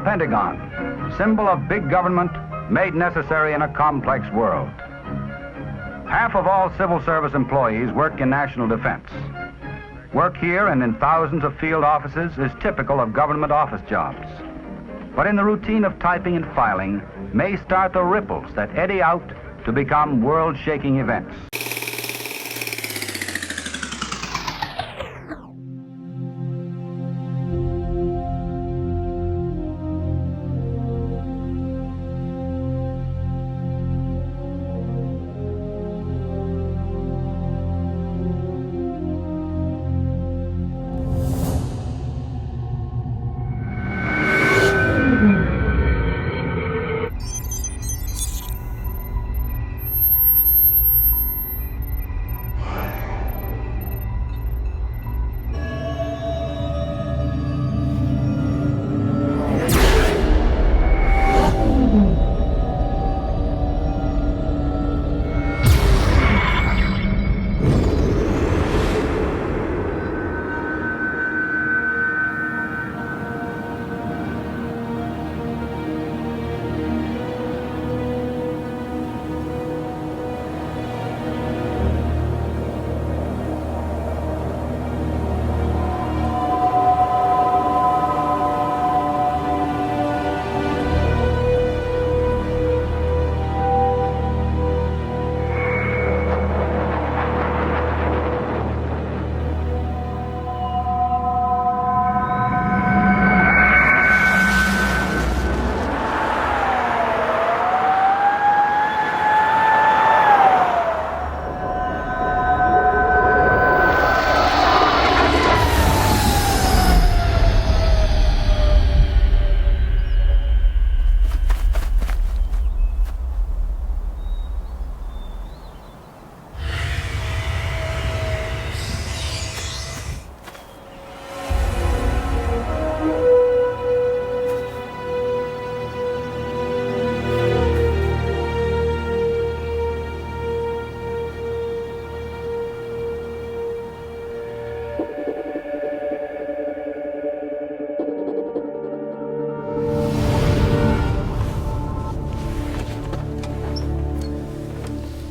Pentagon, symbol of big government made necessary in a complex world. Half of all civil service employees work in national defense. Work here and in thousands of field offices is typical of government office jobs. But in the routine of typing and filing may start the ripples that eddy out to become world-shaking events.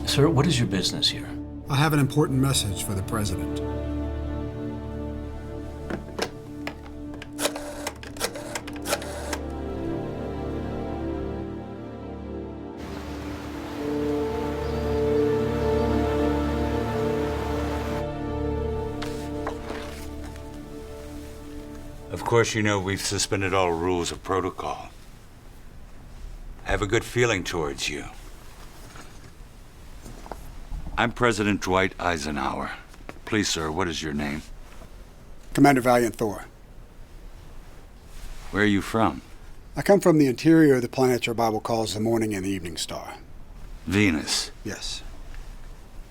Sir, what is your business here? I have an important message for the President. Of course, you know we've suspended all rules of protocol. I have a good feeling towards you. I'm President Dwight Eisenhower. Please, sir, what is your name? Commander Valiant Thor. Where are you from? I come from the interior of the planet your Bible calls the morning and the evening star. Venus. Yes.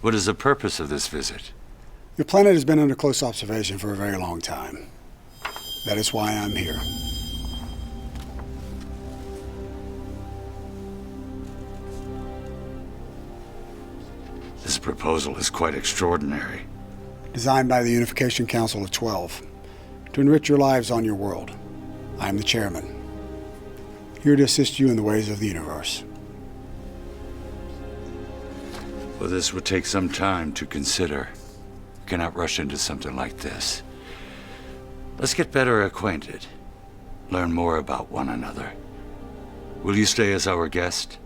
What is the purpose of this visit? Your planet has been under close observation for a very long time. That is why I'm here. This proposal is quite extraordinary. Designed by the Unification Council of 12 to enrich your lives on your world. I am the chairman, here to assist you in the ways of the universe. Well, this would take some time to consider. We cannot rush into something like this. Let's get better acquainted. Learn more about one another. Will you stay as our guest?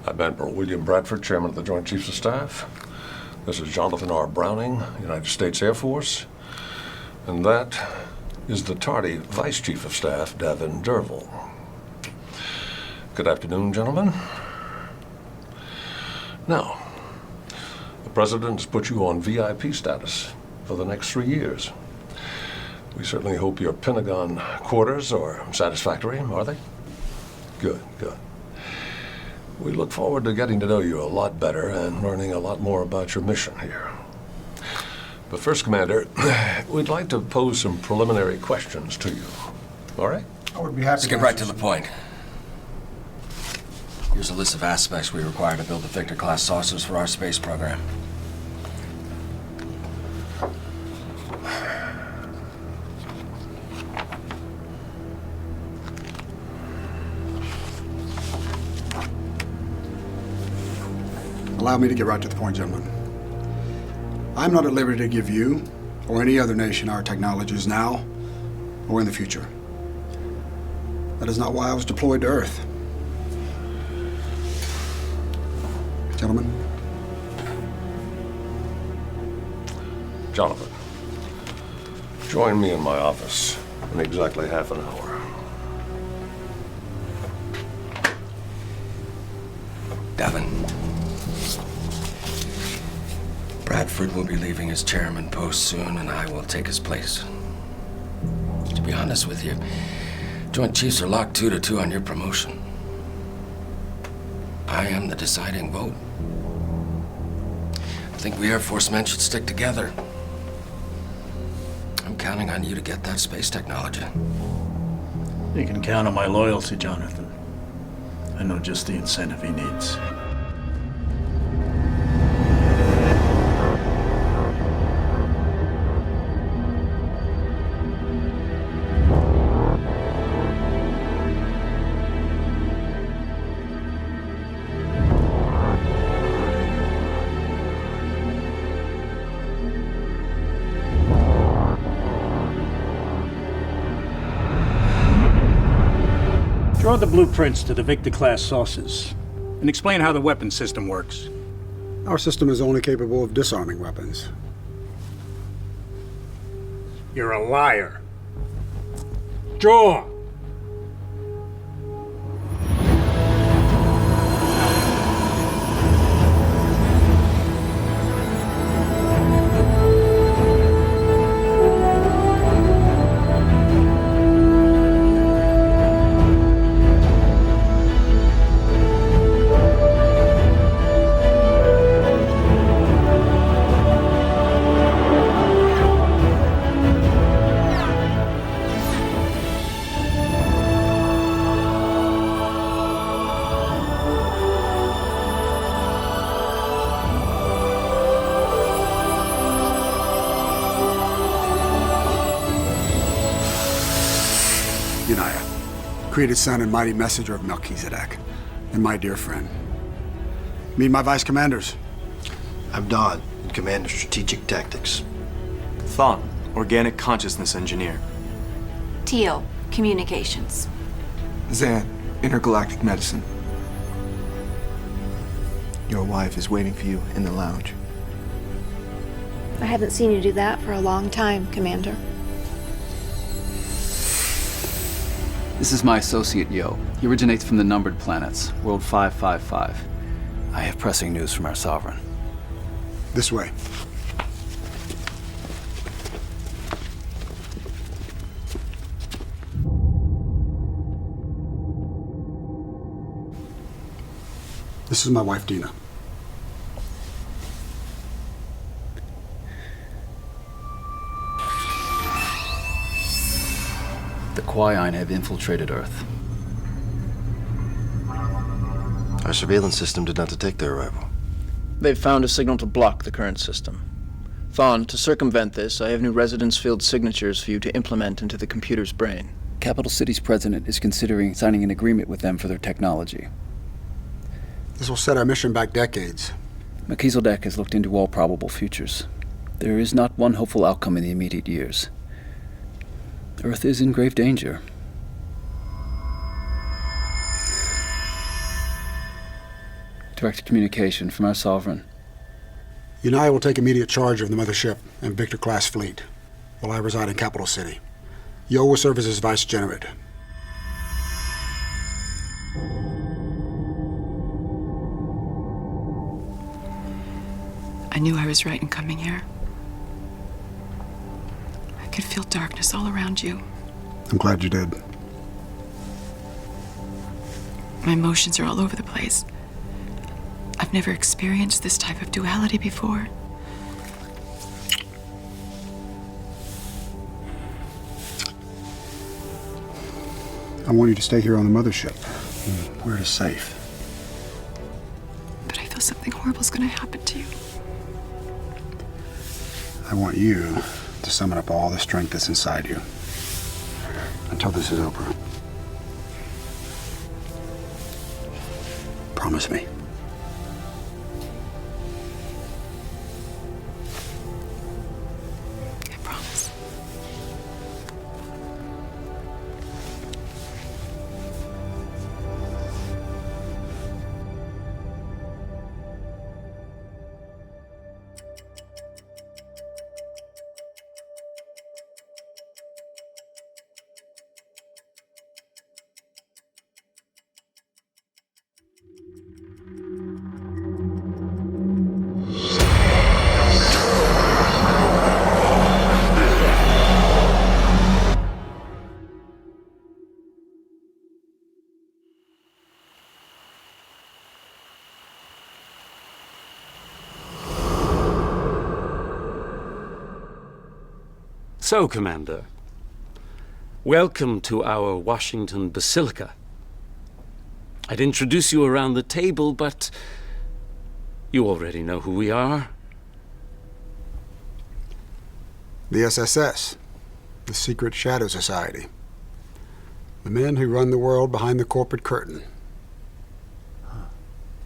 I'm Admiral William Bradford, Chairman of the Joint Chiefs of Staff. This is Jonathan R. Browning, United States Air Force. And that is the tardy Vice Chief of Staff, Davin Derville. Good afternoon, gentlemen. Now, the President has put you on VIP status for the next 3 years. We certainly hope your Pentagon quarters are satisfactory, are they? Good, good. We look forward to getting to know you a lot better and learning a lot more about your mission here. But first, Commander, we'd like to pose some preliminary questions to you. All right? I would be happy Let's get right to the point. Here's a list of aspects we require to build the Victor-class saucers for our space program. Allow me to get right to the point, gentlemen. I'm not at liberty to give you or any other nation our technologies now or in the future. That is not why I was deployed to Earth. Gentlemen. Jonathan, join me in my office in exactly half an hour. Devin. Bradford will be leaving his chairman post soon, and I will take his place. To be honest with you, Joint Chiefs are locked 2-2 on your promotion. I am the deciding vote. I think we Air Force men should stick together. I'm counting on you to get that space technology. You can count on my loyalty, Jonathan. I know just the incentive he needs. Draw the blueprints to the Victor-class saucers, and explain how the weapon system works. Our system is only capable of disarming weapons. You're a liar. Draw! Created son and mighty messenger of Melchizedek, and my dear friend. Meet my vice commanders. I'm Don, Commander Strategic Tactics. Thon, Organic Consciousness Engineer. Teal, Communications. Zan, Intergalactic Medicine. Your wife is waiting for you in the lounge. I haven't seen you do that for a long time, Commander. This is my associate, Yo. He originates from the numbered planets, World 555. I have pressing news from our Sovereign. This way. This is my wife, Dina. The Quayan have infiltrated Earth. Our surveillance system did not detect their arrival. They've found a signal to block the current system. Thon, to circumvent this, I have new residence field signatures for you to implement into the computer's brain. Capital City's president is considering signing an agreement with them for their technology. This will set our mission back decades. Melchizedek has looked into all probable futures. There is not one hopeful outcome in the immediate years. Earth is in grave danger. Direct communication from our Sovereign. You and I will take immediate charge of the mothership and Victor-class fleet, while I reside in Capital City. Yo will serve as his vice-generate. I knew I was right in coming here. I could feel darkness all around you. I'm glad you did. My emotions are all over the place. I've never experienced this type of duality before. I want you to stay here on the mothership. Where it is safe. But I feel something horrible's gonna happen to you. I want you to summon up all the strength that's inside you until this is over. Promise me. I promise. So, Commander, welcome to our Washington Basilica. I'd introduce you around the table, but you already know who we are. The SSS, the Secret Shadow Society. The men who run the world behind the corporate curtain.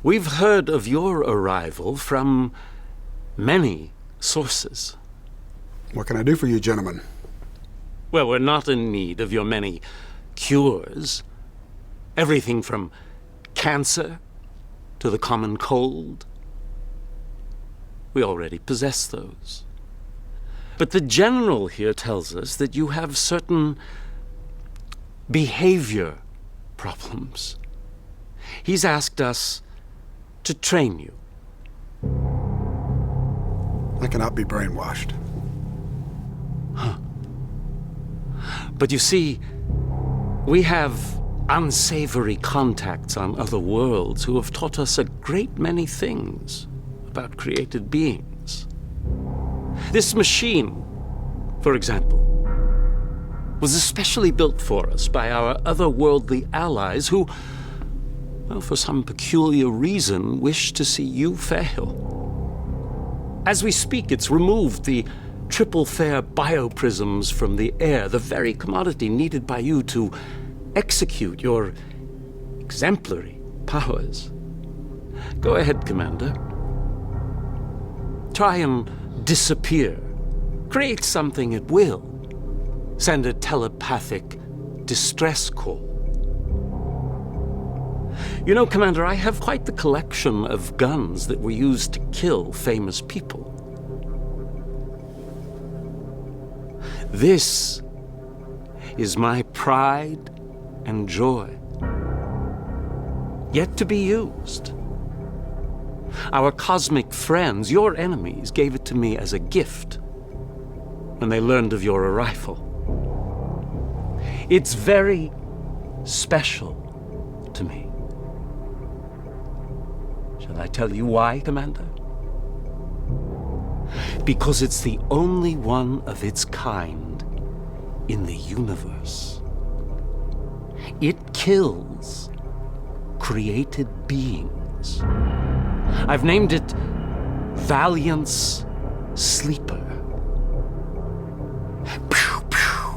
We've heard of your arrival from many sources. What can I do for you, gentlemen? Well, we're not in need of your many cures. Everything from cancer to the common cold. We already possess those. But the general here tells us that you have certain behavior problems. He's asked us to train you. I cannot be brainwashed. Huh. But you see, we have unsavory contacts on other worlds who have taught us a great many things about created beings. This machine, for example, was especially built for us by our otherworldly allies who, well, for some peculiar reason, wish to see you fail. As we speak, it's removed the triple fair bioprisms from the air, the very commodity needed by you to execute your exemplary powers. Go ahead, Commander. Try and disappear. Create something at will. Send a telepathic distress call. You know, Commander, I have quite the collection of guns that were used to kill famous people. This is my pride and joy, yet to be used. Our cosmic friends, your enemies, gave it to me as a gift when they learned of your arrival. It's very special to me. Shall I tell you why, Commander? Because it's the only one of its kind in the universe. It kills created beings. I've named it Valiant's Sleeper. Pew, pew.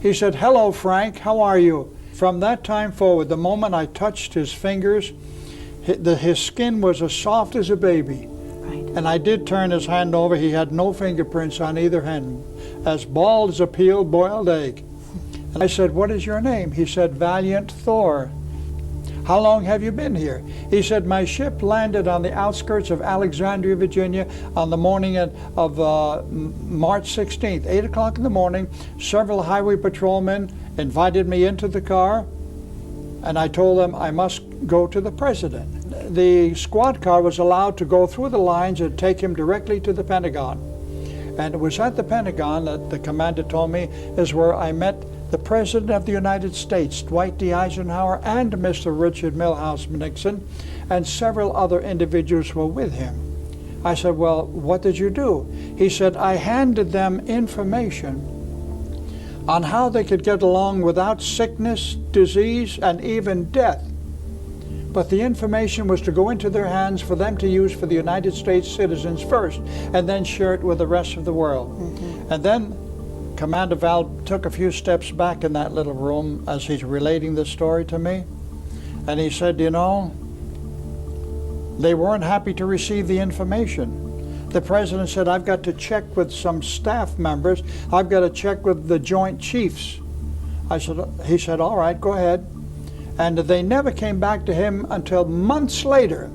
He said, "Hello, Frank, how are you?" From that time forward, the moment I touched his fingers, his skin was as soft as a baby. Right. And I did turn his hand over. He had no fingerprints on either hand, as bald as a peeled boiled egg. And I said, "What is your name?" He said, "Valiant Thor." "How long have you been here?" He said, "My ship landed on the outskirts of Alexandria, Virginia on the morning of March 16th, 8 o'clock in the morning. Several highway patrolmen invited me into the car, and I told them I must go to the president. the squad car was allowed to go through the lines and take him directly to the Pentagon. And it was at the Pentagon that the commander told me is where I met the President of the United States, Dwight D. Eisenhower, and Mr. Richard Milhouse Nixon, and several other individuals were with him. I said, well, what did you do? He said, I handed them information on how they could get along without sickness, disease, and even death. But the information was to go into their hands for them to use for the United States citizens first, and then share it with the rest of the world. And then Commander Val took a few steps back in that little room as he's relating this story to me, and he said, you know, they weren't happy to receive the information. The President said, I've got to check with some staff members. I've got to check with the Joint Chiefs. He said, all right, go ahead. And they never came back to him until months later.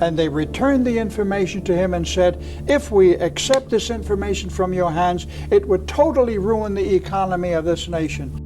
And they returned the information to him and said, if we accept this information from your hands, it would totally ruin the economy of this nation.